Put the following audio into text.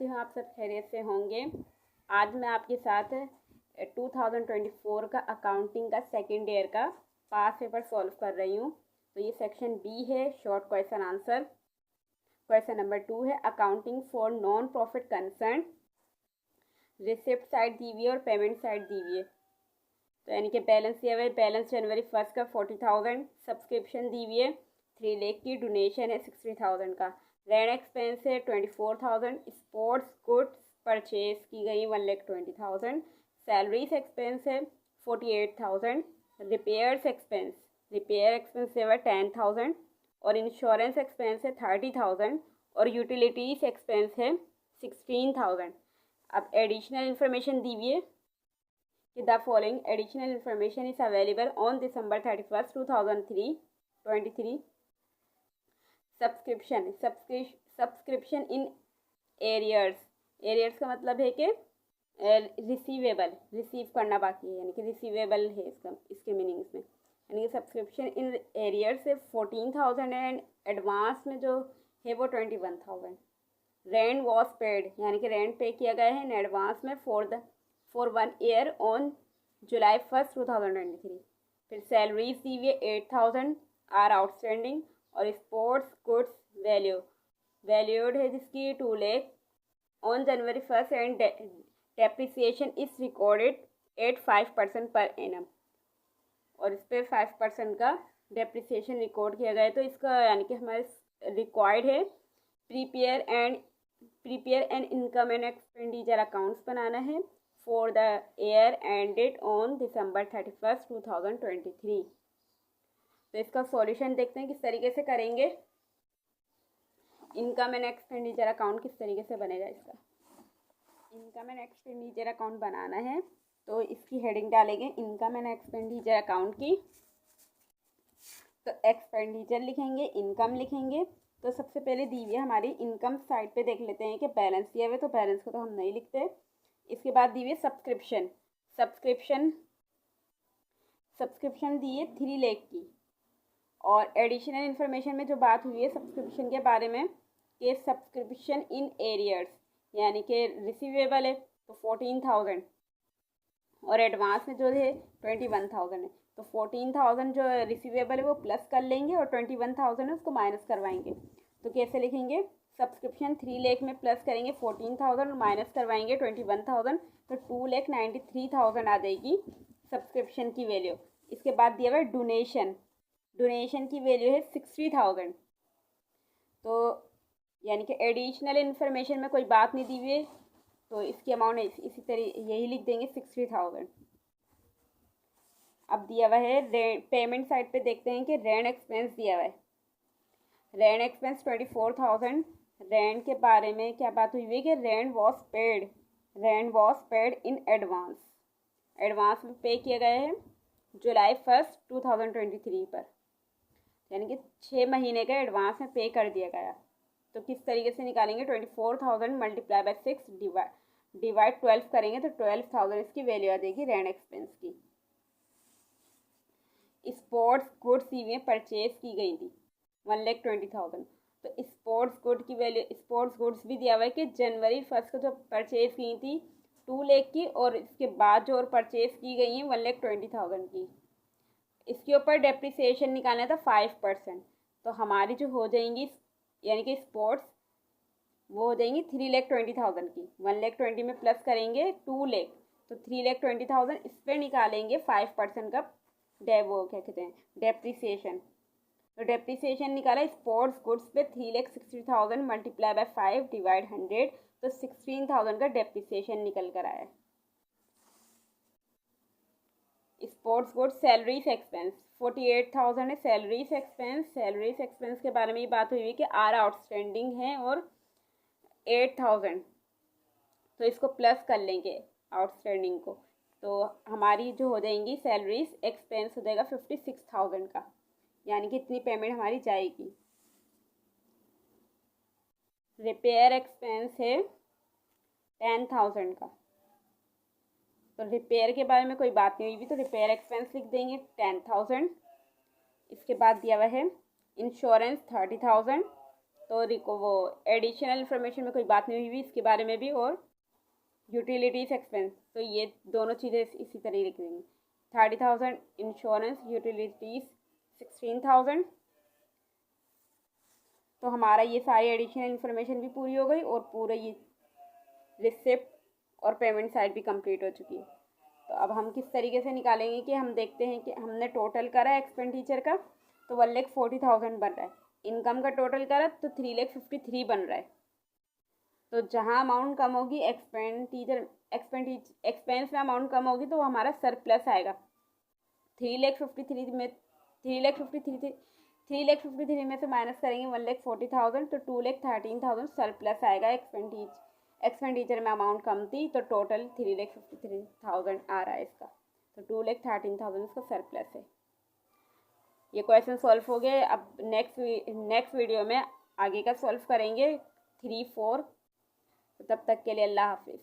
करती हूँ आप सब खैरियत से होंगे। आज मैं आपके साथ 2024 का अकाउंटिंग का सेकेंड ईयर का पास पेपर सॉल्व कर रही हूँ। तो ये सेक्शन बी है, short question answer. Question number 2 है accounting for non profit concern. Receipt side दी हुई है और पेमेंट साइड दी हुई है। तो यानी कि बैलेंस दिया हुआ है, बैलेंस जनवरी 1 का 40,000, सब्सक्रिप्शन दी हुई है 3 लाख की, डोनेशन है 60,000 का, रेंट एक्सपेंस है 24,000, स्पोर्ट्स गुड्स परचेज की गई 1,20,000, सैलरीज एक्सपेंस है 48,000, रिपेयर्स एक्सपेंस से हुआ 10,000 और इंश्योरेंस एक्सपेंस है 30,000 और यूटिलिटीज एक्सपेंस है 16,000। अब एडिशनल इन्फॉर्मेशन दी हुई है कि the following additional information is available on December 31, 2023। Subscription in arrears का मतलब है कि रिसीव करना बाकी है, यानी कि रिसीवेबल है इसके मीनिंग्स में। यानी कि सब्सक्रिप्शन इन एरियर्स से 14,000 एंड एडवांस में जो है वो 21,000। रेंट वॉज पेड, यानी कि रेंट पे किया गया है इन एडवांस में फॉर 1 ईयर ऑन July 1, 2023। फिर सैलरीज दी हुई है 8,000 आर आउटस्टैंडिंग और स्पोर्ट्स गुड्स वैल्यूड है जिसकी 2 lakh on January 1 and depreciation is recorded at 5% per annum और इस पर 5% का डेप्रिसिएशन रिकॉर्ड किया गया है। तो इसका यानी कि हमारे रिक्वायर्ड है prepare and income and expenditure accounts बनाना है for the year ended on December 31, 2023। तो इसका सॉल्यूशन देखते हैं किस तरीके से करेंगे। इनकम एंड एक्सपेंडिचर अकाउंट किस तरीके से बनेगा। इसका इनकम एंड एक्सपेंडिचर अकाउंट बनाना है तो इसकी हेडिंग डालेंगे इनकम एंड एक्सपेंडिचर अकाउंट की। तो एक्सपेंडिचर लिखेंगे, इनकम लिखेंगे। तो सबसे पहले दी हुई है हमारी इनकम साइड पे देख लेते हैं कि बैलेंस दिया हुआ है, तो बैलेंस को तो हम नहीं लिखते। इसके बाद दी हुई है सब्सक्रिप्शन दी है 3 लाख की और एडिशनल इन्फॉर्मेशन में जो बात हुई है सब्सक्रिप्शन के बारे में कि सब्सक्रिप्शन इन एरियर्स यानी कि रिसीवेबल है तो 14,000 और एडवांस में जो है 21,000 है। तो 14,000 जो रिसीवेबल है वो प्लस कर लेंगे और 21,000 है उसको माइनस करवाएंगे। तो कैसे लिखेंगे, सब्सक्रिप्शन 3 लाख में प्लस करेंगे 14,000 और माइनस करवाएंगे 21,000, तो 2,93,000 आ जाएगी सब्सक्रिप्शन की वैल्यू। इसके बाद दिया हुआ है डोनेशन की वैल्यू है 60,000। तो यानी कि एडिशनल इन्फॉर्मेशन में कोई बात नहीं दी हुई है तो इसकी अमाउंट इसी तरह यही लिख देंगे 60,000। अब दिया हुआ है पेमेंट साइड पे देखते हैं कि रेंट एक्सपेंस दिया हुआ है। Rent expense 24,000। रेंट के बारे में क्या बात हुई है कि rent was paid in advance में पे किया गया है July 1, 2023 पर, यानी कि 6 महीने का एडवांस में पे कर दिया गया। तो किस तरीके से निकालेंगे, 24,000 मल्टीप्लाई बाय 6 डिवाइड 12 करेंगे तो 12,000 इसकी वैल्यू आ जाएगी रेंट एक्सपेंस की। स्पोर्ट्स गुड्स दी परचेज की गई थी 1,20,000। तो स्पोर्ट्स गुड्स भी दिया हुआ है कि January 1 को जो परचेज की थी 2 लाख की और इसके बाद जो और परचेज की गई हैं 1,20,000 की। इसके ऊपर डेप्रिसिएशन निकालना था 5%। तो हमारी जो हो जाएंगी यानी कि स्पोर्ट्स वो हो जाएंगी 3,20,000 की। 1,20,000 में प्लस करेंगे 2 लाख तो 3,20,000 इस पर निकालेंगे 5% का वो क्या कहते हैं डेप्रिसिएशन। तो डेप्रिसिएशन निकाला स्पोर्ट्स गुड्स पे 3,60,000 मल्टीप्लाई बाय 5 डिवाइड 100 तो 16,000 का डेप्रिसिएशन निकल कर आया। स्पोर्ट्स गुड्स सैलरीज एक्सपेंस 48,000 है। सैलरीज एक्सपेंस के बारे में ये बात हुई है कि आर आउटस्टैंडिंग है और 8,000 तो इसको प्लस कर लेंगे आउटस्टैंडिंग को। तो हमारी जो हो जाएंगी सैलरीज एक्सपेंस हो जाएगा 56,000 का, यानी कि इतनी पेमेंट हमारी जाएगी। रिपेयर एक्सपेंस है 10,000 का। तो रिपेयर के बारे में कोई बात नहीं हुई तो रिपेयर एक्सपेंस लिख देंगे 10,000। इसके बाद दिया हुआ है इंश्योरेंस 30,000। तो वो एडिशनल इन्फॉर्मेशन में कोई बात नहीं हुई इसके बारे में भी, और यूटिलिटीज एक्सपेंस, तो ये दोनों चीज़ें इसी तरह लिख देंगे। 30,000 इंश्योरेंस, यूटिलिटीज 16,000। तो हमारा ये सारी एडिशनल इन्फॉर्मेशन भी पूरी हो गई और पूरे ये रिसिप्ट और पेमेंट साइड भी कंप्लीट हो चुकी है। तो अब हम किस तरीके से निकालेंगे कि हम देखते हैं कि हमने टोटल करा एक्सपेंडिचर का तो 1,40,000 बन रहा है, इनकम का टोटल करा तो 3,53,000 बन रहा है। तो जहाँ अमाउंट कम होगी एक्सपेंस में अमाउंट कम होगी तो हमारा सरप्लस आएगा। 3,53,000 में 3,53,000 में से माइनस करेंगे 1,40,000 तो 2,13,000 सरप्लस आएगा। एक्सपेंडिचर में अमाउंट कम थी तो टोटल 3,53,000 आ रहा है इसका, तो 2,13,000 इसका सरप्लस है। ये क्वेश्चन सॉल्व हो गए। अब नेक्स्ट वीडियो में आगे का सॉल्व करेंगे 3, 4। तब तक के लिए अल्लाह हाफिज़।